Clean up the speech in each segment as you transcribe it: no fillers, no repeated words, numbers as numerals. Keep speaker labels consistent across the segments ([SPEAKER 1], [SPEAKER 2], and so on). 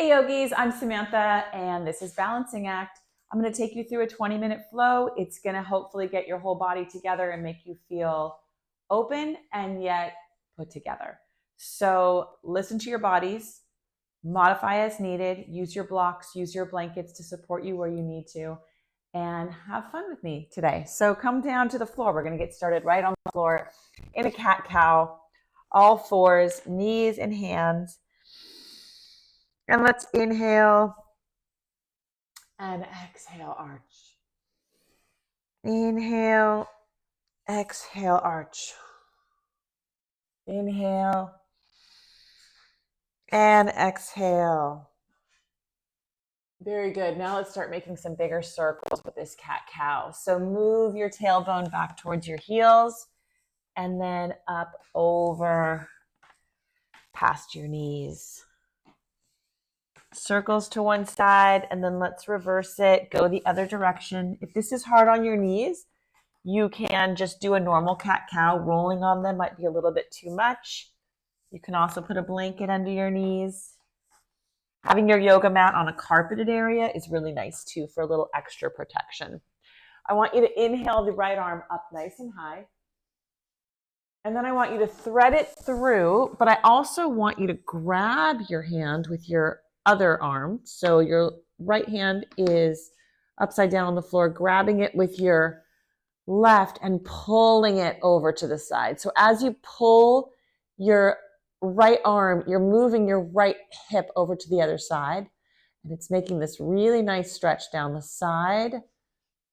[SPEAKER 1] Hey yogis, I'm Samantha and this is Balancing Act. I'm going to take you through a 20-minute flow. It's going to hopefully get your whole body together and make you feel open and yet put together. So listen to your bodies, modify as needed, use your blocks, use your blankets to support you where you need to, and have fun with me today. So come down to the floor. We're going to get started right on the floor in a cat-cow, all fours, knees and hands. And let's inhale and exhale, arch. Inhale, exhale, arch. Inhale and exhale. Very good. Now let's start making some bigger circles with this cat-cow. So move your tailbone back towards your heels and then up over past your knees. Circles to one side, and then let's reverse it. Go the other direction. If this is hard on your knees, you can just do a normal cat-cow. Rolling on them might be a little bit too much. You can also put a blanket under your knees. Having your yoga mat on a carpeted area is really nice too for a little extra protection. I want you to inhale the right arm up nice and high. And then I want you to thread it through, but I also want you to grab your hand with your other arm. So your right hand is upside down on the floor, grabbing it with your left and pulling it over to the side. So as you pull your right arm, you're moving your right hip over to the other side. And it's making this really nice stretch down the side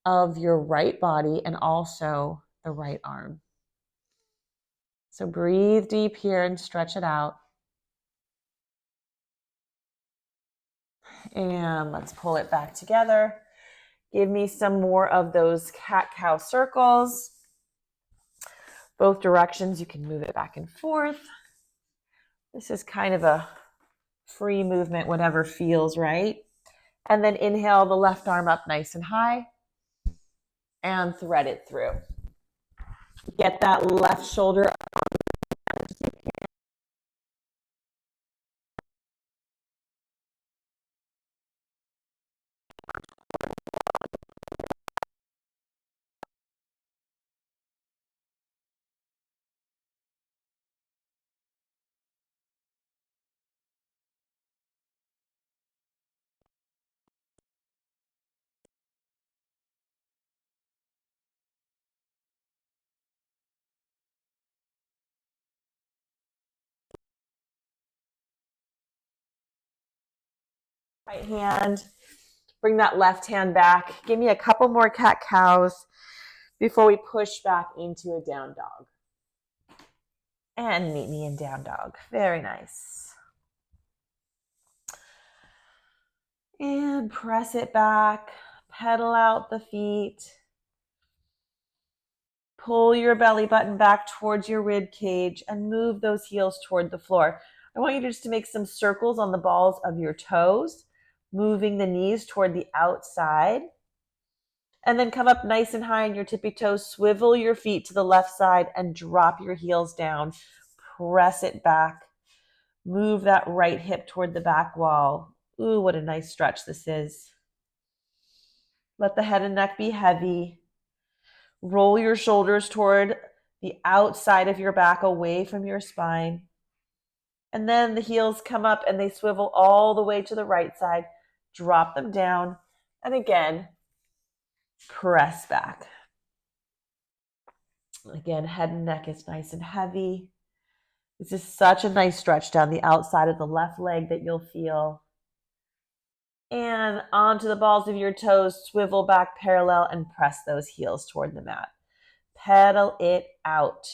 [SPEAKER 1] of your right body and also the right arm. So breathe deep here and stretch it out. And let's pull it back together. Give me some more of those cat-cow circles. Both directions, you can move it back and forth. This is kind of a free movement, whatever feels right. And then inhale the left arm up nice and high and thread it through. Get that left shoulder up. Right hand, bring that left hand back. Give me a couple more cat-cows before we push back into a down dog. And meet me in down dog. Very nice. And press it back. Pedal out the feet. Pull your belly button back towards your rib cage and move those heels toward the floor. I want you just to make some circles on the balls of your toes, moving the knees toward the outside. And then come up nice and high on your tippy toes. Swivel your feet to the left side and drop your heels down. Press it back. Move that right hip toward the back wall. Ooh, what a nice stretch this is. Let the head and neck be heavy. Roll your shoulders toward the outside of your back, away from your spine. And then the heels come up and they swivel all the way to the right side. Drop them down. And again, press back. Again, head and neck is nice and heavy. This is such a nice stretch down the outside of the left leg that you'll feel. And onto the balls of your toes, swivel back parallel and press those heels toward the mat. Pedal it out.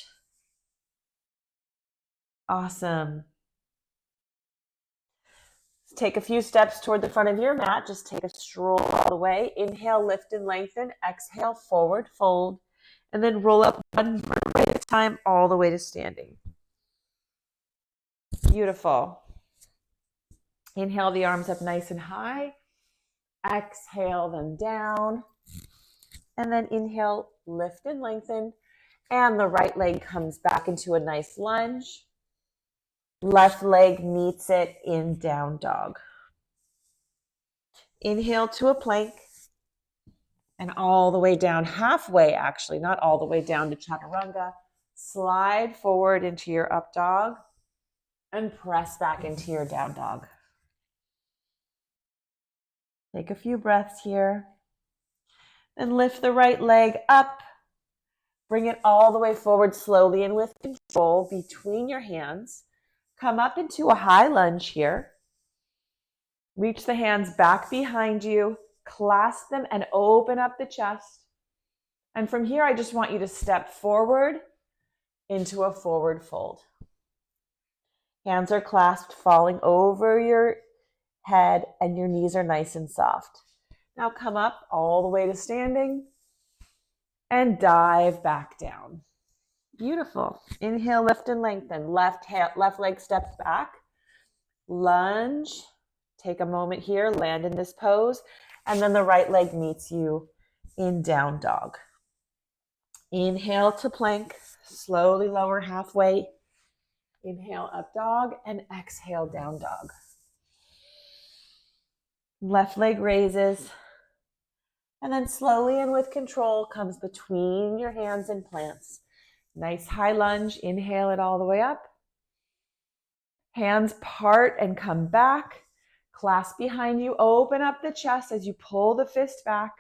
[SPEAKER 1] Awesome. Take a few steps toward the front of your mat. Just take a stroll all the way. Inhale, lift and lengthen. Exhale, forward fold. And then roll up one vertebrae at a time all the way to standing. Beautiful. Inhale the arms up nice and high. Exhale them down. And then inhale, lift and lengthen. And the right leg comes back into a nice lunge. Left leg meets it in down dog. Inhale to a plank. And all the way down, halfway actually, not all the way down to chaturanga. Slide forward into your up dog and press back into your down dog. Take a few breaths here. Then lift the right leg up. Bring it all the way forward slowly and with control between your hands. Come up into a high lunge here. Reach the hands back behind you. Clasp them and open up the chest. And from here, I just want you to step forward into a forward fold. Hands are clasped, falling over your head, and your knees are nice and soft. Now come up all the way to standing and dive back down. Beautiful. Inhale, lift and lengthen. Left leg steps back. Lunge. Take a moment here, land in this pose, and then the right leg meets you in down dog. Inhale to plank. Slowly lower halfway. Inhale, up dog, and exhale, down dog. Left leg raises, and then slowly and with control comes between your hands and plants. Nice high lunge. Inhale it all the way up. Hands part and come back. Clasp behind you. Open up the chest as you pull the fist back,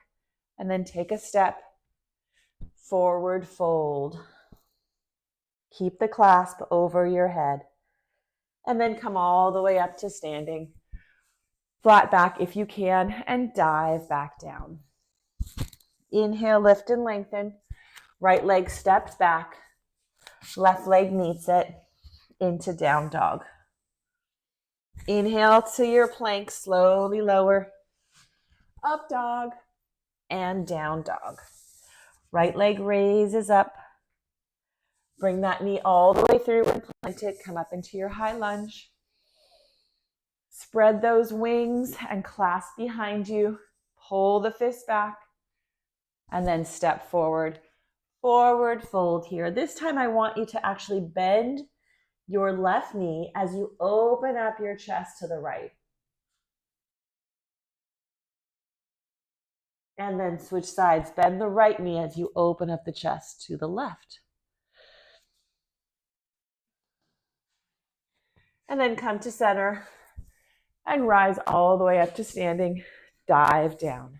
[SPEAKER 1] and then take a step. Forward fold. Keep the clasp over your head. And then come all the way up to standing. Flat back if you can, and dive back down. Inhale, lift and lengthen. Right leg steps back. Left leg meets it into down dog. Inhale to your plank, slowly lower. Up dog and down dog. Right leg raises up. Bring that knee all the way through and plant it. Come up into your high lunge. Spread those wings and clasp behind you. Pull the fist back. And then step forward. Forward fold here. This time I want you to actually bend your left knee as you open up your chest to the right. And then switch sides. Bend the right knee as you open up the chest to the left. And then come to center and rise all the way up to standing. Dive down.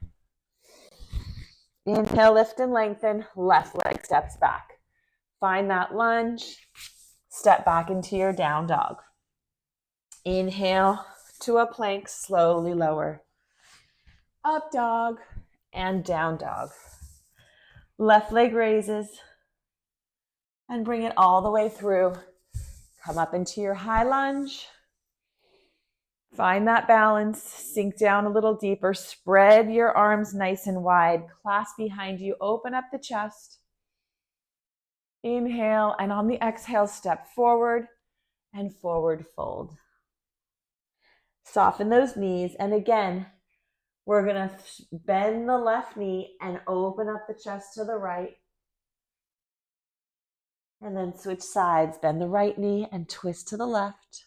[SPEAKER 1] Inhale, lift and lengthen. Left leg steps back. Find that lunge. Step back into your down dog. Inhale to a plank. Slowly lower. Up dog and down dog. Left leg raises. And bring it all the way through. Come up into your high lunge. Find that balance. Sink down a little deeper. Spread your arms nice and wide. Clasp behind you. Open up the chest. Inhale, and on the exhale, step forward and forward fold. Soften those knees. And again, we're going to bend the left knee and open up the chest to the right. And then switch sides. Bend the right knee and twist to the left.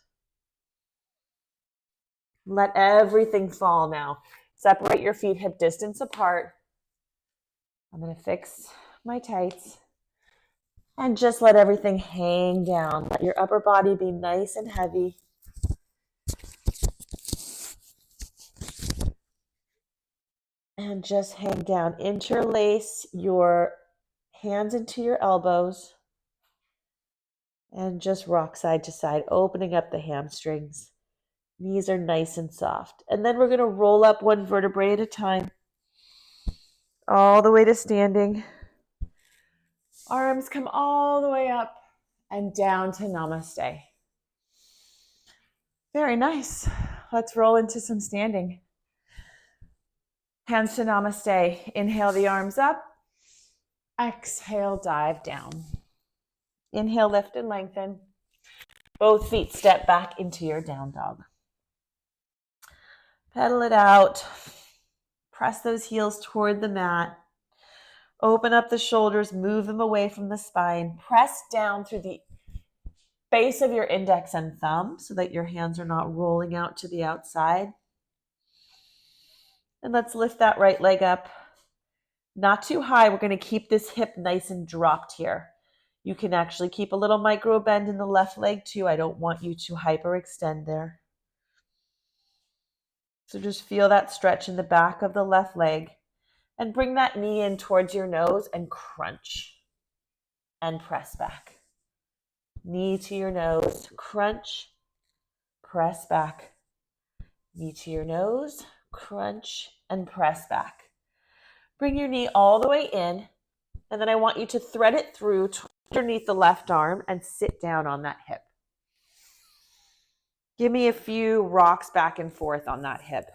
[SPEAKER 1] Let everything fall now. Separate your feet hip distance apart. I'm going to fix my tights. And just let everything hang down. Let your upper body be nice and heavy. And just hang down. Interlace your hands into your elbows. And just rock side to side, opening up the hamstrings. Knees are nice and soft. And then we're going to roll up one vertebrae at a time. All the way to standing. Arms come all the way up and down to namaste. Very nice. Let's roll into some standing. Hands to namaste. Inhale the arms up. Exhale, dive down. Inhale, lift and lengthen. Both feet step back into your down dog. Pedal it out. Press those heels toward the mat. Open up the shoulders, move them away from the spine. Press down through the base of your index and thumb so that your hands are not rolling out to the outside. And let's lift that right leg up. Not too high. We're going to keep this hip nice and dropped here. You can actually keep a little micro bend in the left leg too. I don't want you to hyperextend there. So just feel that stretch in the back of the left leg and bring that knee in towards your nose and crunch and press back. Knee to your nose, crunch, press back. Knee to your nose, crunch, and press back. Bring your knee all the way in, and then I want you to thread it through underneath the left arm and sit down on that hip. Give me a few rocks back and forth on that hip.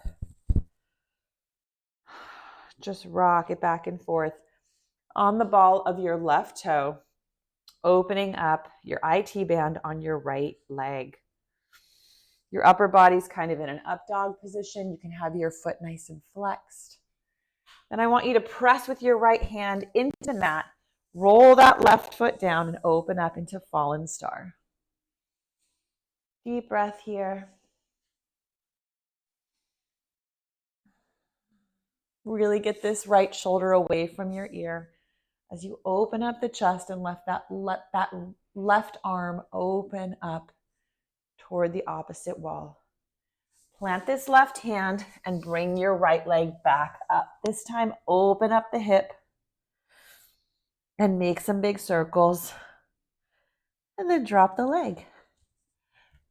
[SPEAKER 1] Just rock it back and forth on the ball of your left toe, opening up your IT band on your right leg. Your upper body's kind of in an up dog position. You can have your foot nice and flexed. Then I want you to press with your right hand into the mat, roll that left foot down and open up into fallen star. Deep breath here. Really get this right shoulder away from your ear as you open up the chest and let that left arm open up toward the opposite wall. Plant this left hand and bring your right leg back up. This time, open up the hip and make some big circles. And then drop the leg.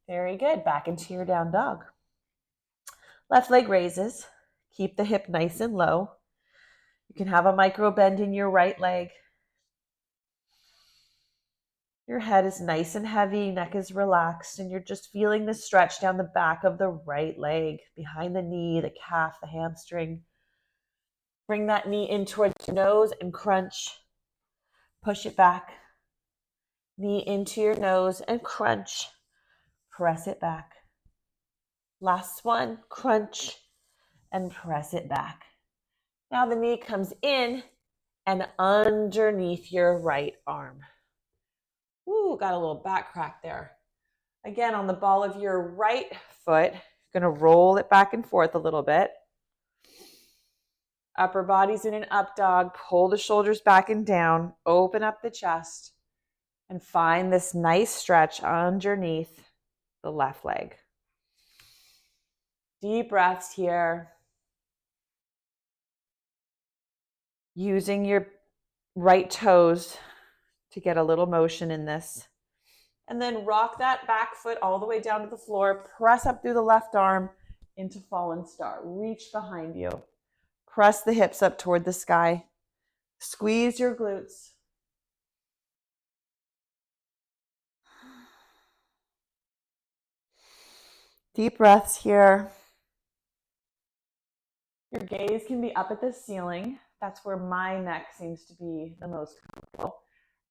[SPEAKER 1] Very good. Back into your down dog. Left leg raises. Keep the hip nice and low. You can have a micro bend in your right leg. Your head is nice and heavy, neck is relaxed, and you're just feeling the stretch down the back of the right leg, behind the knee, the calf, the hamstring. Bring that knee in towards your nose and crunch. Push it back. Knee into your nose and crunch. Press it back. Last one, crunch and press it back. Now the knee comes in and underneath your right arm. Ooh, got a little back crack there. Again, on the ball of your right foot, you're going to roll it back and forth a little bit. Upper body's in an up dog. Pull the shoulders back and down. Open up the chest and find this nice stretch underneath the left leg. Deep breaths here. Using your right toes to get a little motion in this. And then rock that back foot all the way down to the floor. Press up through the left arm into fallen star. Reach behind you. Press the hips up toward the sky. Squeeze your glutes. Deep breaths here. Your gaze can be up at the ceiling. That's where my neck seems to be the most comfortable.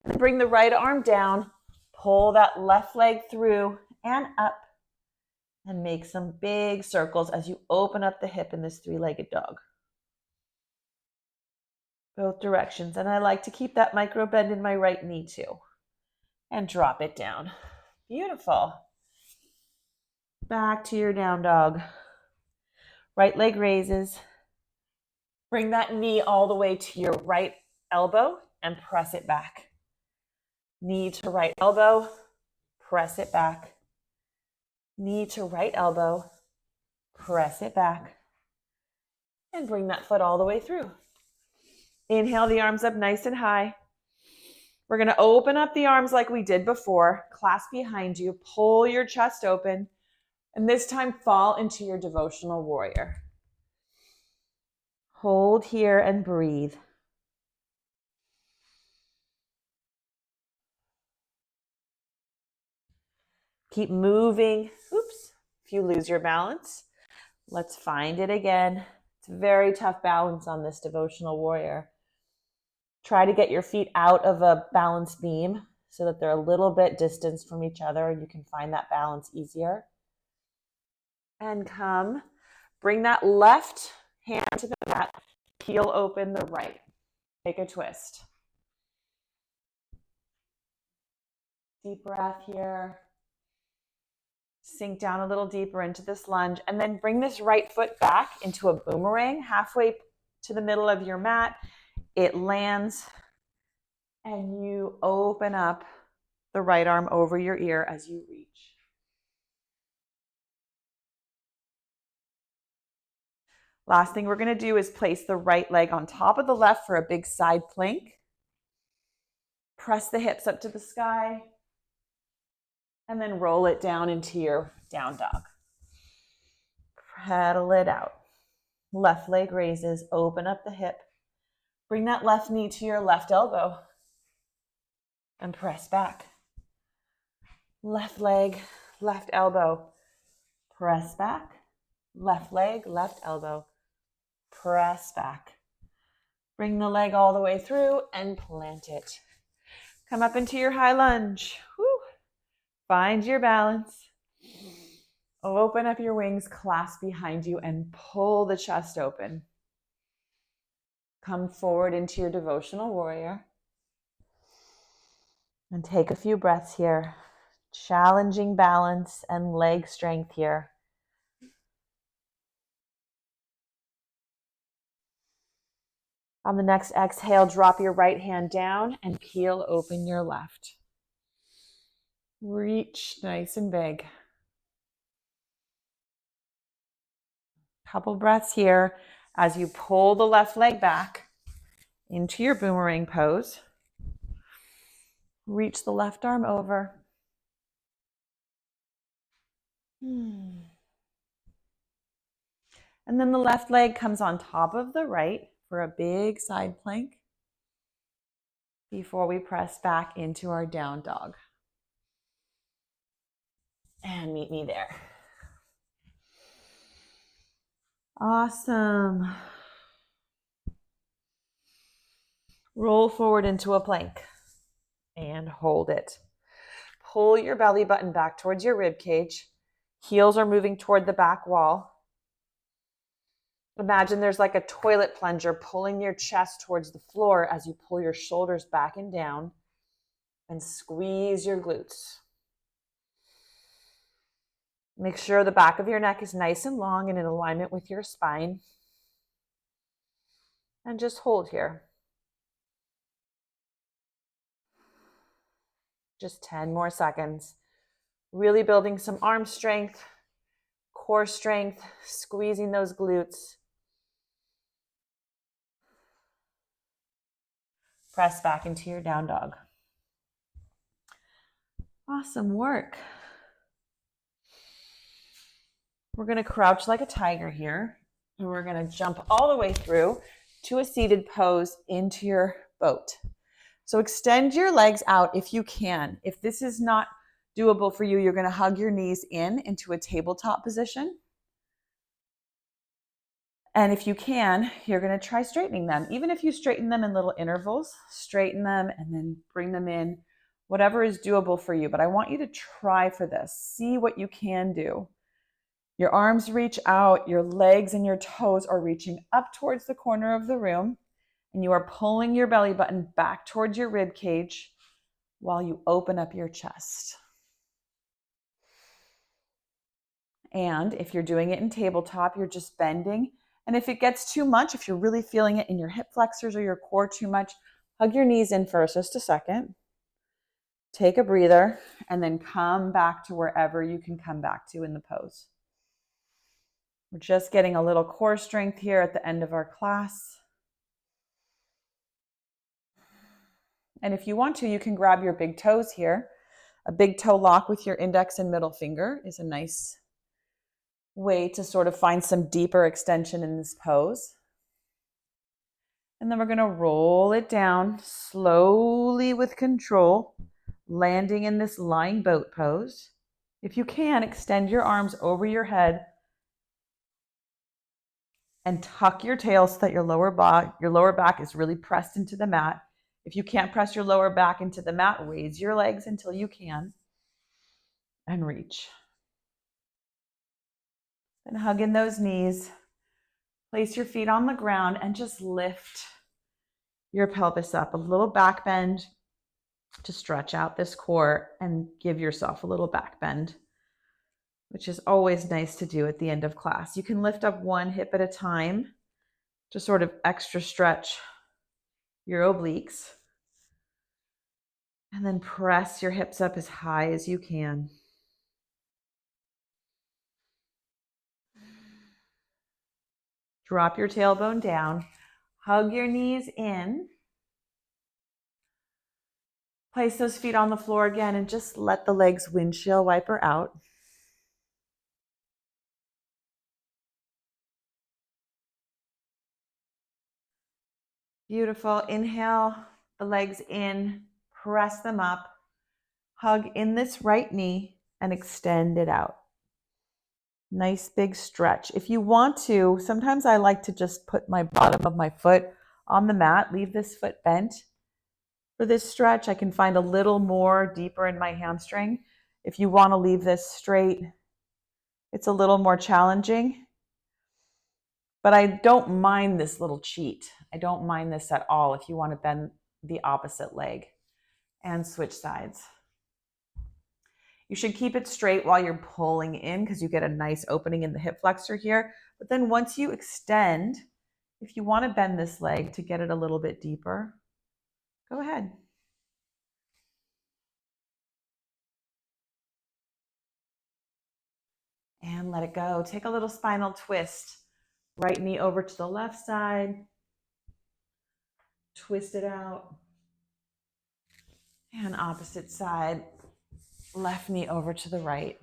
[SPEAKER 1] And bring the right arm down. Pull that left leg through and up. And make some big circles as you open up the hip in this three-legged dog. Both directions. And I like to keep that micro bend in my right knee too. And drop it down. Beautiful. Back to your down dog. Right leg raises. Bring that knee all the way to your right elbow and press it back. Knee to right elbow, press it back. Knee to right elbow, press it back. And bring that foot all the way through. Inhale the arms up nice and high. We're going to open up the arms like we did before. Clasp behind you. Pull your chest open. And this time fall into your devotional warrior. Hold here and breathe. Keep moving. Oops. If you lose your balance, let's find it again. It's very tough balance on this devotional warrior. Try to get your feet out of a balance beam so that they're a little bit distanced from each other and you can find that balance easier. And come. Bring that left hand to the mat. Peel open the right. Take a twist. Deep breath here. sink down a little deeper into this lunge, and then bring this right foot back into a boomerang halfway to the middle of your mat. It lands, and you open up the right arm over your ear as you reach. Last thing we're going to do is place the right leg on top of the left for a big side plank. Press the hips up to the sky, and then roll it down into your down dog. Pedal it out. Left leg raises, open up the hip. Bring that left knee to your left elbow and press back. Left leg, left elbow, press back. Left leg, left elbow, press back. Bring the leg all the way through and plant it. Come up into your high lunge. Woo. Find your balance. Open up your wings, clasp behind you, and pull the chest open. Come forward into your devotional warrior. And take a few breaths here. Challenging balance and leg strength here. On the next exhale, drop your right hand down and peel open your left. Reach nice and big. Couple breaths here as you pull the left leg back into your boomerang pose. Reach the left arm over. And then the left leg comes on top of the right for a big side plank before we press back into our down dog. And meet me there. Awesome. Roll forward into a plank and hold it. Pull your belly button back towards your rib cage. Heels are moving toward the back wall. Imagine there's like a toilet plunger pulling your chest towards the floor as you pull your shoulders back and down and squeeze your glutes. Make sure the back of your neck is nice and long and in alignment with your spine. And just hold here. Just 10 more seconds. Really building some arm strength, core strength, squeezing those glutes. Press back into your down dog. Awesome work. We're going to crouch like a tiger here, and we're going to jump all the way through to a seated pose into your boat. So extend your legs out if you can. If this is not doable for you, you're going to hug your knees into a tabletop position. And if you can, you're going to try straightening them. Even if you straighten them in little intervals, straighten them and then bring them in, whatever is doable for you. But I want you to try for this. See what you can do. Your arms reach out, your legs and your toes are reaching up towards the corner of the room, and you are pulling your belly button back towards your rib cage while you open up your chest. And if you're doing it in tabletop, you're just bending. And if it gets too much, if you're really feeling it in your hip flexors or your core too much, hug your knees in for just a second. Take a breather, and then come back to wherever you can come back to in the pose. We're just getting a little core strength here at the end of our class. And if you want to, you can grab your big toes here. A big toe lock with your index and middle finger is a nice way to sort of find some deeper extension in this pose. And then we're going to roll it down slowly with control, landing in this lying boat pose. If you can, extend your arms over your head and tuck your tail so that your lower back is really pressed into the mat. If you can't press your lower back into the mat, raise your legs until you can and reach. Then hug in those knees. Place your feet on the ground and just lift your pelvis up. A little back bend to stretch out this core and give yourself a little back bend. which is always nice to do at the end of class. You can lift up one hip at a time to sort of extra stretch your obliques. And then press your hips up as high as you can. Drop your tailbone down. Hug your knees in. Place those feet on the floor again and just let the legs windshield wiper out. Beautiful. Inhale the legs in, press them up. Hug in this right knee and extend it out. Nice big stretch. If you want to, sometimes I like to just put my bottom of my foot on the mat, leave this foot bent. For this stretch, I can find a little more deeper in my hamstring. If you want to leave this straight, it's a little more challenging. But I don't mind this little cheat. I don't mind this at all if you want to bend the opposite leg and switch sides. You should keep it straight while you're pulling in because you get a nice opening in the hip flexor here. But then once you extend, if you want to bend this leg to get it a little bit deeper, go ahead. And let it go. Take a little spinal twist. Right knee over to the left side. Twist it out. And opposite side. Left knee over to the right.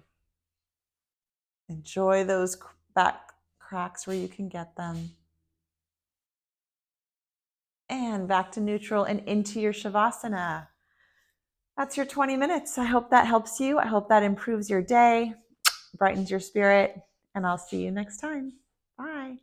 [SPEAKER 1] Enjoy those back cracks where you can get them. And back to neutral and into your Shavasana. That's your 20 minutes. I hope that helps you. I hope that improves your day, brightens your spirit, and I'll see you next time. Bye.